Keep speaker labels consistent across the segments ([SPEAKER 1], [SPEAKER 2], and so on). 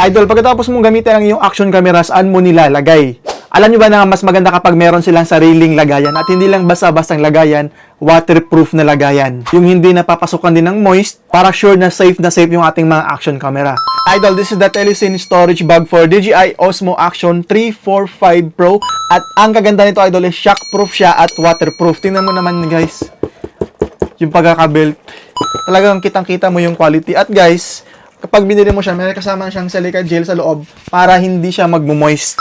[SPEAKER 1] Idol, pagkatapos mong gamitin ang iyong action camera, saan mo nilalagay? Alam nyo ba na mas maganda kapag meron silang sariling lagayan at hindi lang basta-bastang lagayan, waterproof na lagayan. Yung hindi napapasukan din ng moist para sure na safe yung ating mga action camera. Idol, this is the Telesin storage bag for DJI Osmo Action 345 Pro. At ang kaganda nito, Idol, is shockproof siya at waterproof. Tingnan mo naman, guys, yung pagkakabelt. Talagang kitang-kita mo yung quality. At guys, kapag binili mo siya, may kasama siyang silica gel sa loob para hindi siya magmo-moist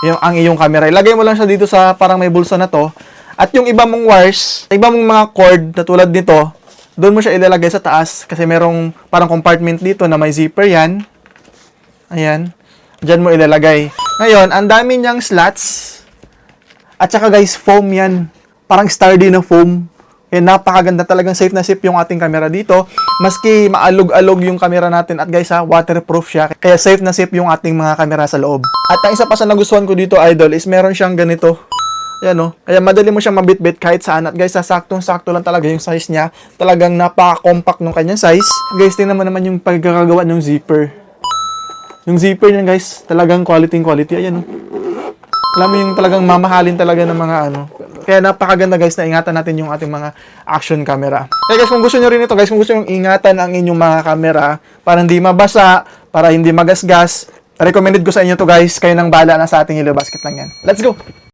[SPEAKER 1] ang iyong camera. Ilagay mo lang siya dito sa parang may bulsa na to. At yung iba mong wires, iba mong mga cord na tulad nito, doon mo siya ilalagay sa taas kasi merong parang compartment dito na may zipper yan. Ayan. Diyan mo ilalagay. Ngayon, ang dami niyang slots. At saka guys, foam yan. Parang sturdy na foam. Yan, napakaganda, talagang safe na safe yung ating camera dito. Maski maalog-alog yung camera natin at guys waterproof siya. Kaya safe na safe yung ating mga camera sa loob. At ang isa pa sa nagustuhan ko dito, Idol, is meron siyang ganito. Ayan o. Kaya madali mo siyang mabitbit kahit saan. At guys, saktong-sakto lang talaga yung size niya. Talagang napaka-compact ng kanyang size. Guys, tingnan mo naman yung pagkakagawa ng zipper. Yung zipper niyan guys, talagang quality. Ayan o. Alam mo yung talagang mamahalin talaga ng mga ano. Kaya napakaganda guys na ingatan natin yung ating mga action camera. Kaya guys, kung gusto nyo rin ito guys, kung gusto nyo ingatan ang inyong mga camera para hindi mabasa, para hindi magasgas, recommended ko sa inyo to guys. Kayo nang bahala na sa ating Hello Basket lang yan. Let's go!